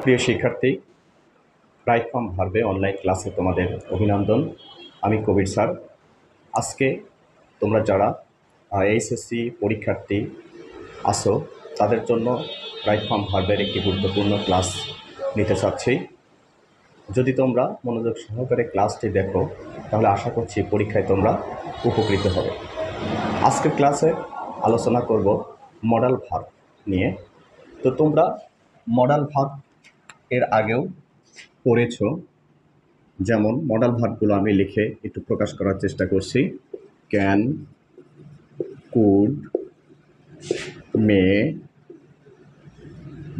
প্রিয় শিক্ষার্থী, right from ভার্বে online ক্লাসে তোমাদের অভিনন্দন। আমি কবির স্যার। আজকে তোমরা যারা এইচএসসি পরীক্ষার্থী আসো তাদের জন্য রাইট ফ্রম ভার্বের একটি গুরুত্বপূর্ণ ক্লাস নিতে চাচ্ছি। যদি তোমরা মনোযোগ সহকারে ক্লাসটি দেখো তাহলে আশা করছি পরীক্ষায় তোমরা উপকৃত হবে। আজকের ক্লাসে আলোচনা করব মডাল ভার্ব নিয়ে। তো তোমরা মডাল ভার্ব এর আগেও পড়েছো। যেমন মডাল ভার্বগুলো আমি লিখে একটু প্রকাশ করার চেষ্টা করছি। Can, could, may,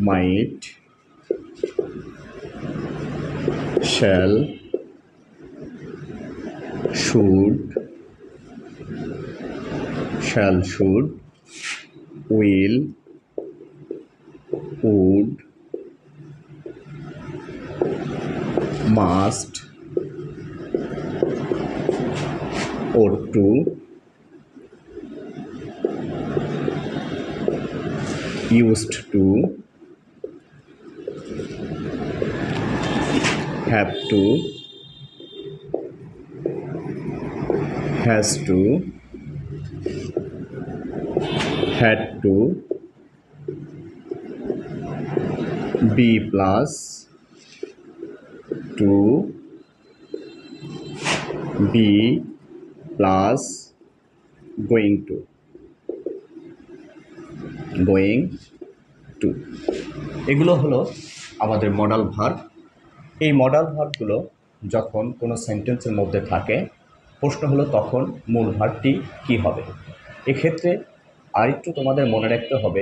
might, shall, should, will, would, must, ought to, used to, have to, has to, had to, be plus, to, be plus, going to, এগুলো হলো আমাদের মডাল ভার্ব। এই মডাল ভার্বগুলো যখন কোনো সেন্টেন্সের মধ্যে থাকে, প্রশ্ন হলো তখন মূল ভার্বটি কী হবে। এক্ষেত্রে আরেকটু তোমাদের মনে রাখতে হবে,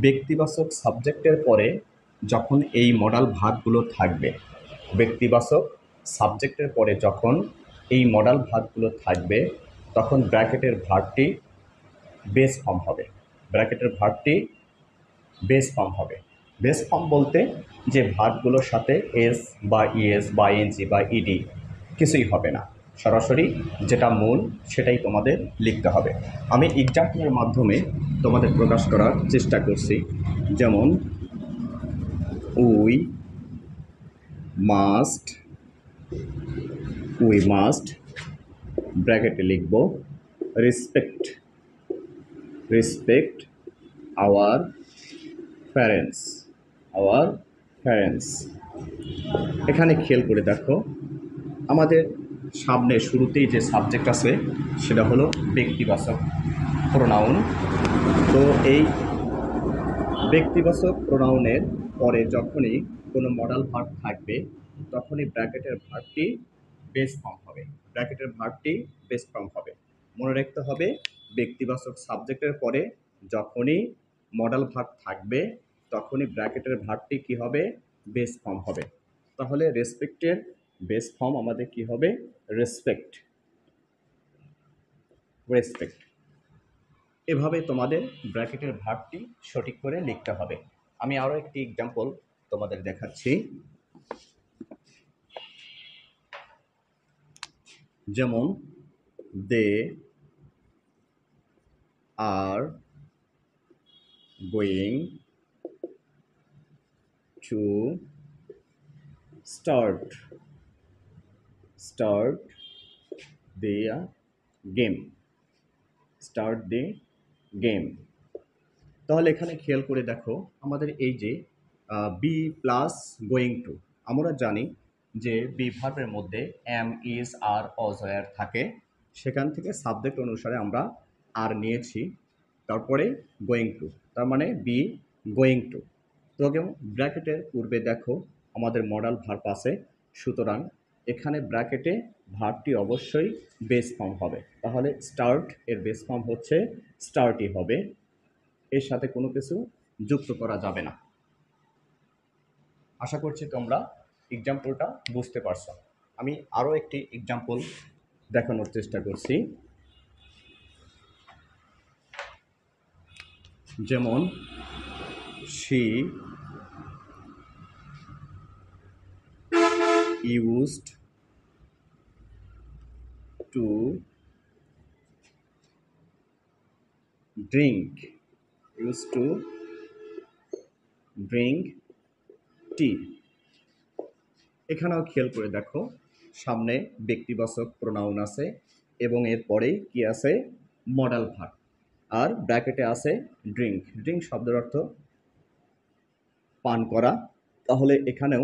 ব্যক্তিবাচক সাবজেক্টের পরে যখন এই মডাল ভার্বগুলো থাকবে, ব্যক্তিবাচক সাবজেক্টের পরে যখন এই মডাল ভার্বগুলো থাকবে, তখন ব্র্যাকেটের ভার্বটি বেস ফর্ম হবে। বেস ফর্ম বলতে যে ভার্বগুলোর সাথে এস বা ইএস বা এনজি বা ইডি কিছুই হবে না, সরাসরি যেটা মূল সেটাই তোমাদের লিখতে হবে। আমি এক্সাম্পলের মাধ্যমে তোমাদের প্রকাশ করার চেষ্টা করছি। যেমন উই মাস্ট ব্র্যাকেটে লিখব রেসপেক্ট আওয়ার প্যারেন্টস। এখানে খেয়াল করে দেখো, আমাদের সামনে শুরুতেই যে সাবজেক্ট আছে সেটা হলো ব্যক্তিবাচক প্রোনাউন। তো এই ব্যক্তিবাচক প্রোনাউনের পরে যখনই কোনো মডাল ভার্ব থাকবে, তখনই ব্র্যাকেটের ভার্বটি বেস ফর্ম হবে। মনে রাখতে হবে, ব্যক্তিবাচক সাবজেক্টের পরে যখনই মডাল ভার্ব থাকবে, তখনই ব্র্যাকেটের ভার্বটি কী হবে? বেস ফর্ম হবে। তাহলে রেসপেক্টের বেস ফর্ম আমাদের কি হবে? রেসপেক্ট। এভাবে তোমাদের ব্র্যাকেটের ভার্বটি সঠিক করে লিখতে হবে। আমি আরও একটি এক্সাম্পল তোমাদের দেখাচ্ছি। যেমন they are going to start the game. তাহলে এখানে খেয়াল করে দেখো, আমাদের এই যে বি প্লাস গোয়িং টু, আমরা জানি যে বি ভার্বের মধ্যে এম, ইজ, আর, অজয়ার থাকে। সেখান থেকে সাবজেক্ট অনুসারে আমরা আর নিয়েছি, তারপরে গোয়িং টু, তার মানে বি গোয়িং টু। তো ব্র্যাকেটের পূর্বে দেখো আমাদের মডাল ভার্ব আছে, সুতরাং এখানে ব্র্যাকেটে ভার্বটি অবশ্যই বেস ফর্ম হবে। তাহলে স্টার্ট এর বেস ফর্ম হচ্ছে স্টার্টই হবে, এর সাথে কোনো কিছু যুক্ত করা যাবে না। আশা করছি তোমরা এক্সাম্পলটা বুঝতে পারছো। আমি আরও একটি এক্সাম্পল দেখানোর চেষ্টা করছি। যেমন she used to drink টি। এখানেও খেয়াল করে দেখো, সামনে ব্যক্তিবাচক প্রোনাউন আছে এবং এর পরে কি আছে, মডাল ভার্ব, আর ব্র্যাকেটে আছে ড্রিঙ্ক। ড্রিঙ্ক শব্দের অর্থ পান করা। তাহলে এখানেও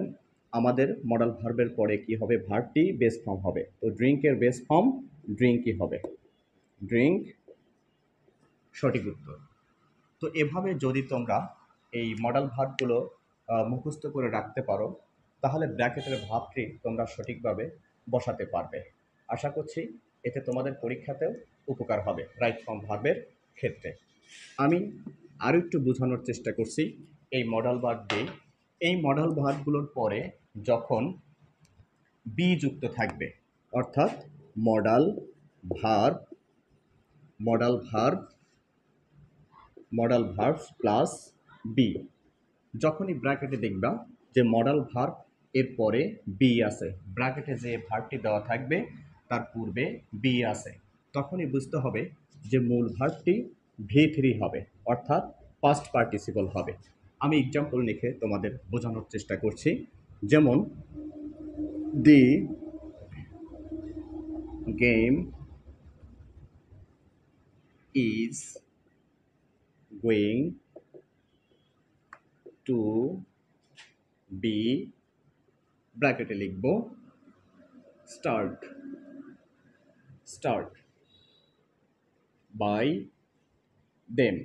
আমাদের মডাল ভার্বের পরে কি হবে, ভার্বটি বেস ফর্ম হবে। তো ড্রিঙ্কের বেস ফর্ম ড্রিঙ্কই হবে, ড্রিঙ্ক সঠিক উত্তর। তো এভাবে যদি তোমরা এই মডাল ভার্বগুলো মুখস্থ করে রাখতে পারো, তাহলে ব্র্যাকেটের ভাবটি তোমরা সঠিকভাবে বসাতে পারবে। আশা করছি এতে তোমাদের পরীক্ষাতেও উপকার হবে রাইট ফর্ম ভার্বের ক্ষেত্রে। আমি আরও একটু বোঝানোর চেষ্টা করছি এই মডাল ভার্ব দিয়ে। এই মডাল ভার্বগুলোর পরে যখন বি যুক্ত থাকবে, অর্থাৎ modal verb, modal verb, modal verb plus be, যখনই ব্র্যাকেটে দেখবা যে মডাল ভার্ব এর পরে বি আছে, ব্র্যাকেটে যে ভার্বটি দেওয়া থাকবে তার পূর্বে বি আছে, তখনই বুঝতে হবে যে মূল ভার্বটি V3 হবে, অর্থাৎ পাস্ট পার্টিসিপল হবে। আমি এক্সাম্পল লিখে তোমাদের বোঝানোর চেষ্টা করছি। যেমন the game is going to be, ব্র্যাকেটে লিখব স্টার্ট, স্টার্ট বাই দেম।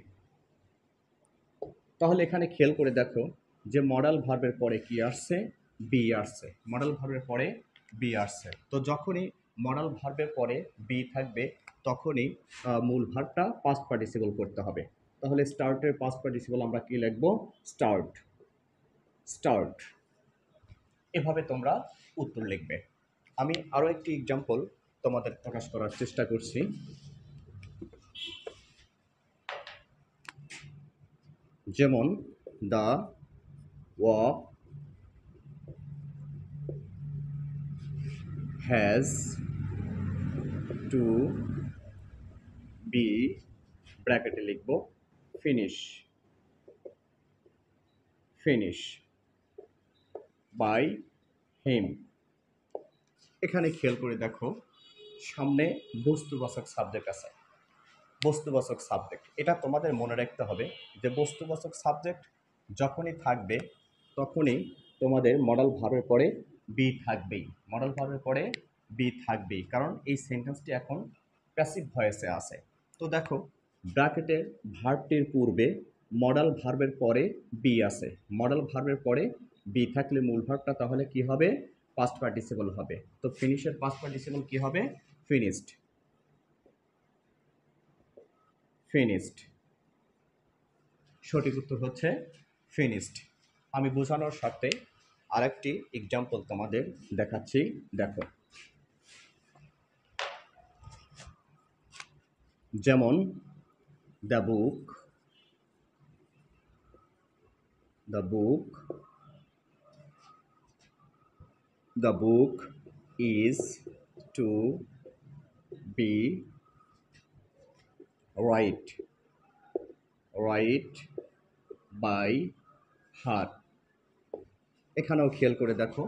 তাহলে এখানে খেয়াল করে দেখো যে মডাল ভার্বের পরে কি আসছে, বি আসছে, মডাল ভার্বের পরে বি আসছে। তো যখনই মডাল ভার্বের পরে বি থাকবে তখনই মূল ভার্বটা পাস্ট পার্টিসিপল করতে হবে। তাহলে স্টার্টের পাস্ট পার্টিসিপল আমরা কি লিখব, স্টার্ট, স্টার্ট। এভাবে তোমরা উত্তর লিখবে। আমি আরও একটি এক্সাম্পল তোমাদের প্রকাশ করার চেষ্টা করছি। যেমন the walk has to be, ব্র্যাকেটে লিখব ফিনিশ, ফিনিশ বাই হিম। এখানে খেয়াল করে দেখো সামনে বস্তুবাচক সাবজেক্ট আছে, বস্তুবাচক সাবজেক্ট, এটা তোমাদের মনে রাখতে হবে যে বস্তুবাচক সাবজেক্ট যখনই থাকবে তখনই তোমাদের মডাল ভার্বের পরে বি থাকবেই, মডাল ভার্বের পরে বি থাকবেই, কারণ এই সেন্টেন্সটি এখন প্যাসিভ ভয়েসে আছে। তো দেখো ব্র্যাকেটের ভার্বটির পূর্বে মডাল ভার্বের পরে বি আছে, মডাল ভার্বের পরে বি থাকলে মূল ভার্বটা তাহলে কি হবে, পাস্ট পার্টিসিপল হবে। তো ফিনিশের পাস্ট পার্টিসিপল কি হবে, ফিনিশড, ফিনিশড, সঠিক উত্তর হচ্ছে ফিনিশড। আমি বোঝানোর স্বার্থে আরেকটি এক্সাম্পল তোমাদের দেখাচ্ছি, দেখো। যেমন the book, the book, the book is to be write, write by her. এখানেও খেয়াল করে দেখো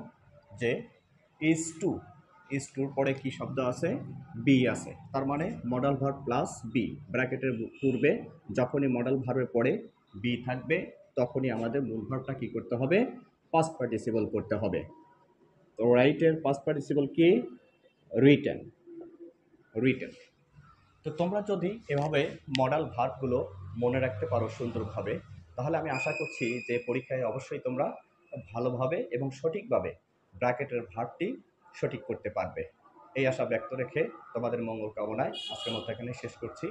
যে ইজ টু, ইজ টুর পরে কি শব্দ আছে, বি আছে, তার মানে মডাল ভার্ব প্লাস বি, ব্র্যাকেটের পূর্বে যখনই মডাল ভার্বের পরে বি থাকবে তখনই আমাদের মূল ভার্বটা কি করতে হবে, পাস্ট পার্টিসিপল করতে হবে। তো রাইটের পাস্ট পার্টিসিপল কি, রিটেন, রিটেন। তো তোমরা যদি এভাবে মডাল ভার্বগুলো মনে রাখতে পারো সুন্দরভাবে, তাহলে আমি আশা করছি যে পরীক্ষায় অবশ্যই তোমরা ভালোভাবে এবং সঠিকভাবে ব্র্যাকেটের ভার্বটি সঠিক করতে পারবে। এই আশা ব্যক্ত রেখে তোমাদের মঙ্গল কামনায় আজকের মতো এখানে শেষ করছি।